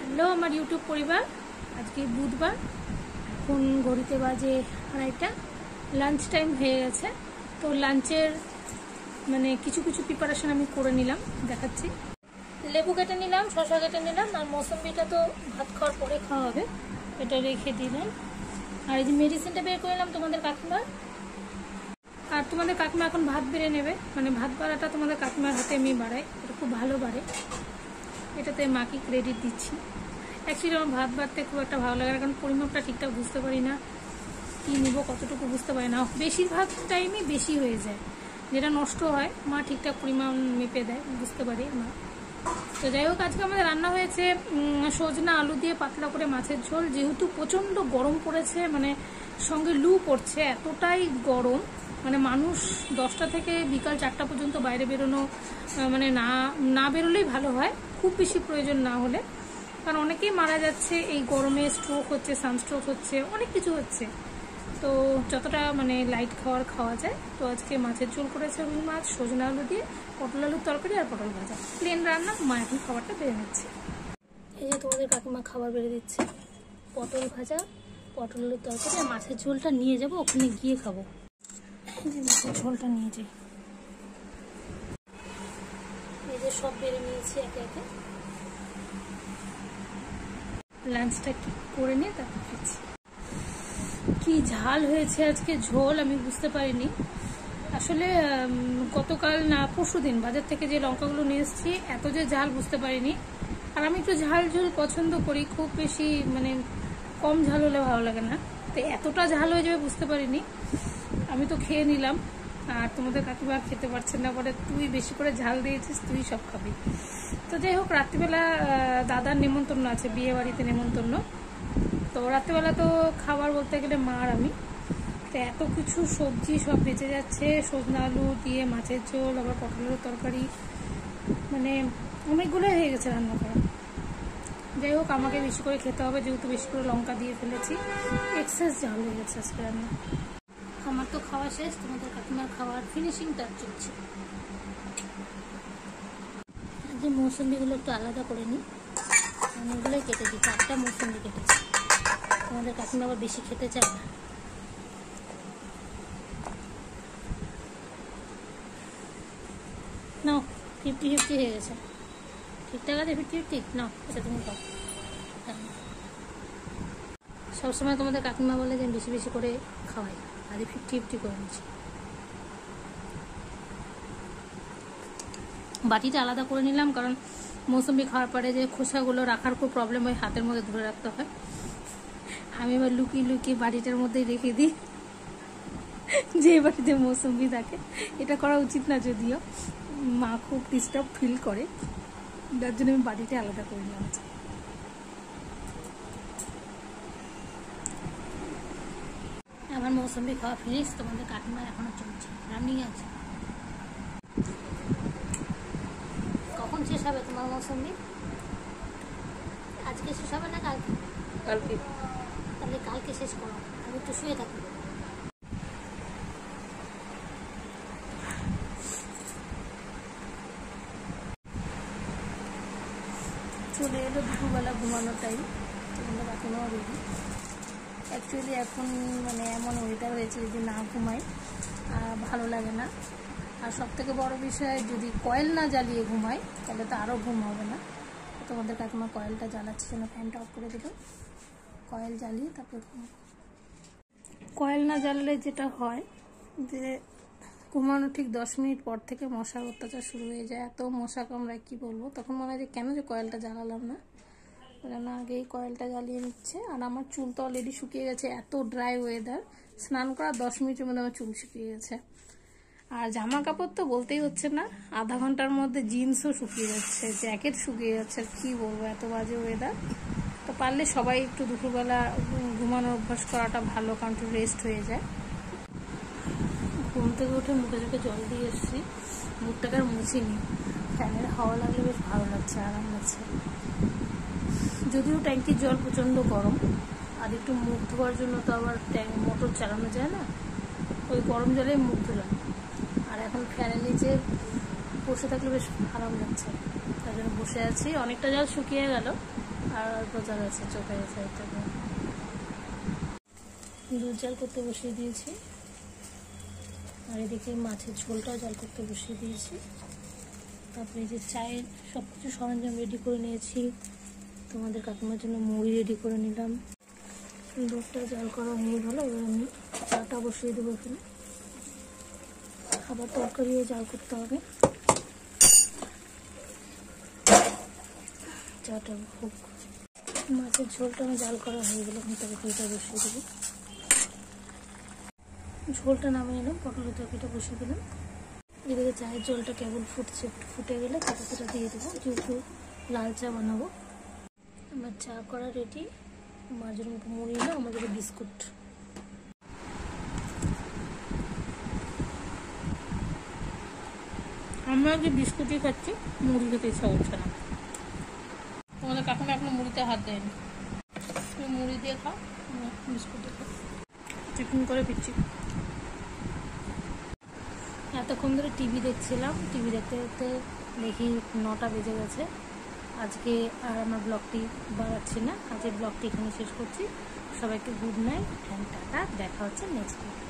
Hello আমার YouTube পরিবার, আজকে বুধবার, এখন ঘড়িতে বাজে 2:30, লাঞ্চ টাইম হয়ে গেছে। তো লাঞ্চের মানে কিছু কিছু প্রিপারেশন আমি করে নিলাম, দেখাচ্ছি। লেবু কেটে নিলাম, শসা কেটে নিলাম, আর মৌসুম্বিটা তো ভাত খাওয়ার পরে খাওয়া হবে, এটা রেখে দিলাম। আর এই যে মেডিসিনটা বের করে নিলাম তোমাদের কাকিমার। আর তোমাদের কাকিমা এখন ভাত বেড়ে নেবে, মানে ভাত বাড়াটা তোমাদের কাকিমার হাতে আমি বাড়াই, এটা খুব ভালো বাড়ে, এটাতে মাকে ক্রেডিট দিচ্ছি। অ্যাকচুয়ালি আমার ভাত বাড়তে খুব একটা ভালো লাগে না, কারণ পরিমাপটা ঠিকঠাক বুঝতে পারি না, কী নিব কতটুকু বুঝতে পারি না, বেশিরভাগ টাইমই বেশি হয়ে যায়, যেটা নষ্ট হয় মা ঠিকঠাক পরিমাণ মেপে দেয়, বুঝতে পারি মা। তো যাই হোক, আজকে আমাদের রান্না হয়েছে সজনা আলু দিয়ে পাতলা করে মাছের ঝোল। যেহেতু প্রচণ্ড গরম পড়েছে, মানে সঙ্গে লু পড়ছে, এতটাই গরম, মানে মানুষ 10টা থেকে বিকাল 4টা পর্যন্ত বাইরে বেরোনো মানে না বেরোলেই ভালো হয়, খুব বেশি প্রয়োজন না হলে, কারণ অনেকেই মারা যাচ্ছে এই গরমে, স্ট্রোক হচ্ছে, সানস্ট্রোক হচ্ছে, অনেক কিছু হচ্ছে। তো যতটা মানে লাইট খাওয়া যায়। তো আজকে মাছের ঝোল করেছে রুই মাছ, সজনা আলু দিয়ে, পটল আলুর তরকারি আর পটল ভাজা, প্লেন রান্না। মা এখন খাবারটা বেড়ে নিচ্ছে। এই যে তোমাদের কাকিমা খাবার বেড়ে দিচ্ছে, পটল ভাজা, পটল আলুর তরকারি, আর মাছের ঝোলটা নিয়ে যাবো, ওখানে গিয়ে খাবো। এই যে মাছের ঝোলটা নিয়ে যাই, এই যে সব বেড়ে নিয়েছি একে একে। লাঞ্চটা করে নিয়ে তারপর খেয়েছি। কি ঝাল হয়েছে আজকে ঝোল, আমি বুঝতে পারিনি আসলে। গতকাল না পরশুদিন বাজার থেকে যে লঙ্কাগুলো নিয়ে এসেছি, এত যে ঝাল বুঝতে পারিনি। আর আমি একটু ঝাল ঝোল পছন্দ করি, খুব বেশি মানে কম ঝাল হলে ভালো লাগে না, তো এতটা ঝাল হয়ে যাবে বুঝতে পারিনি। আমি তো খেয়ে নিলাম, আর তোমাদের কাকিমা খেতে পারছেন না, বলে তুই বেশি করে ঝাল দিয়েছিস, তুই সব খাবি। তো যাই হোক, রাত্রিবেলা দাদার নেমন্তন্ন আছে, বিয়ে বাড়িতে নেমন্তন্ন। তো রাত্রিবেলা তো খাবার বলতে গেলে মা আর আমি, তো এত কিছু সবজি সব বেঁচে যাচ্ছে, সজনা আলু দিয়ে মাছের ঝোল, আবার পটলের তরকারি, মানে অনেকগুলো হয়ে গেছে রান্না করা। যাই হোক, আমাকে বেশি করে খেতে হবে, যেহেতু বেশি করে লঙ্কা দিয়ে ফেলেছি, এক্সেস ঝাল হয়ে গেছে আজকে রান্না। আমার তো খাওয়া শেষ, তোমাদের কাকিমার খাওয়ার ফিনিশিং টাচ চলছে। যে মৌসুম্বিগুলো একটু আলাদা করে নিই, আমি ওগুলোই কেটে দিই, 4টা মৌসুম্বি কেটেছি, তোমাদের কাকিমা আবার বেশি খেতে চায় না। নাও, 50-50 হয়ে গেছে, ঠিকঠাক আছে, 50-50 নাও, আচ্ছা তুমি খাও। সবসময় তোমাদের কাকিমা বলে যে বেশি বেশি করে খাওয়াই, আজ 50-50 করে নিচ্ছি। বাটিটা আলাদা করে নিলাম, কারণ মৌসুম্বি খাওয়ার পরে যে খোসাগুলো রাখার খুব প্রবলেম হয়, হাতের মধ্যে ধরে রাখতে হয়। আমি এবার লুকিয়ে লুকিয়ে বাটিটার মধ্যেই রেখে দিই, যে বাটিতে মৌসুম্বি থাকে। এটা করা উচিত না, যদিও মা খুব ডিস্টার্ব ফিল করে, যার জন্য আমি বাটিটা আলাদা করে নিলাম। আমার মৌসুম্বি খাওয়া ফিনিশ, তোমাদের কাকিমার এখনো চলছে, রানিং আছে। কখন শেষ হবে তোমার মৌসুম্বি? আজকে শেষ হবে না কালকে? কালকে। তাহলে কালকে শেষ করো, আমি একটু শুয়ে থাকি। চলে এলো দুপুরবেলা ঘুমানোর টাইম, তোমাদের কাকিমাও রেডি। অ্যাকচুয়ালি এখন মানে এমন ওয়েদার হয়েছে, যদি না ঘুমাই ভালো লাগে না। আর সবথেকে বড় বিষয়, যদি কয়েল না জ্বালিয়ে ঘুমাই তাহলে তো আরও ঘুম হবে না। তোমাদের কাকিমা কয়েলটা জ্বালাচ্ছে, জন্য ফ্যানটা অফ করে দিল, কয়েল জ্বালিয়ে তারপরে ঘুমাবো। কয়েল না জ্বালালে যেটা হয় যে ঘুমানো ঠিক 10 মিনিট পর থেকে মশার অত্যাচার শুরু হয়ে যায়, এত মশা কামড়ায় কি বলবো। তখন মনে হয় যে কেন যে কয়েলটা জ্বালালাম না, না আগেই কয়েলটা জ্বালিয়ে নিচ্ছে। আর আমার চুল তো অলরেডি শুকিয়ে গেছে, এত ড্রাই ওয়েদার, স্নান করার 10 মিনিটের মধ্যে আমার চুল শুকিয়ে গেছে। আর জামা কাপড় তো বলতেই হচ্ছে না, আধা ঘন্টার মধ্যে জিন্সও শুকিয়ে যাচ্ছে, জ্যাকেট শুকিয়ে যাচ্ছে, আর কি বলবো, এত বাজে ওয়েদার। তো পারলে সবাই একটু দুপুরবেলা ঘুমানোর অভ্যাস করাটা ভালো, কারণ একটু রেস্ট হয়ে যায়। ঘুম থেকে উঠে মুখে চোখে জল দিয়ে এসেছি, মুখটাকে আর মুছিনি, ফ্যানের হাওয়া লাগলে বেশ ভালো লাগছে, আরাম লাগছে। যদিও ট্যাঙ্কির জল প্রচণ্ড গরম, আর একটু মুখ ধোয়ার জন্য তো আবার মোটর চালানো যায় না, ওই গরম জলে মুখ ধুলাম। আর এখন ফ্যানের নিচে বসে থাকলে বেশ আরাম লাগছে, তাই জন্য বসে আছি। অনেকটা জল শুকিয়ে গেল, আর অল্প জল আছে চোখের সাইড থেকে। দুধ জাল করতে বসিয়ে দিয়েছি, আর এদিকে মাছের ঝোলটাও জাল করতে বসিয়ে দিয়েছি। তারপরে এই যে চায়ের সব কিছু সরঞ্জাম রেডি করে নিয়েছি। তোমাদের কাকিমার জন্য মুড়ি রেডি করে নিলাম। দুধটা জাল করা হয়ে গেল, এবার আমি চাটা বসিয়ে দেবো এখানে। আবার তরকারিও জাল করতে হবে। চাটা হোক। মাছের ঝোলটা আমি জাল করা হয়ে গেল, আমি তরকারিটা বসিয়ে দেবো। ঝোলটা নামিয়ে এলাম, পটলের তরকারিটা বসিয়ে দিলাম। এদিকে চায়ের জলটা কেবল ফুটছে, একটু ফুটে গেলে চাটা দিয়ে দেবো, যেহেতু লাল চা বানাবো। আমার চা করা রেডি। মাঝের মতো মুড়ি না, আমাদের বিস্কুট। আমরা যে বিস্কুটই খাচ্ছি, মুড়ি খেতে ইচ্ছা করছে না। তোমাদের কাকিমা এখনো মুড়িতে হাত দেয়নি। তুমি মুড়ি দিয়ে খাও, বিস্কুট দিয়ে খাও। টিফিন করে পিচ্ছি। এতক্ষণ ধরে টিভি দেখছিলাম, টিভি দেখতে দেখতে দেখি 9টা বেজে গেছে। আজকে আর আমার ব্লগটি বাড়াচ্ছি না, আজকের ব্লগটি এখানে শেষ করছি। সবাইকে গুড নাইট অ্যান্ড টাটা। দেখা হচ্ছে নেক্সট উইক।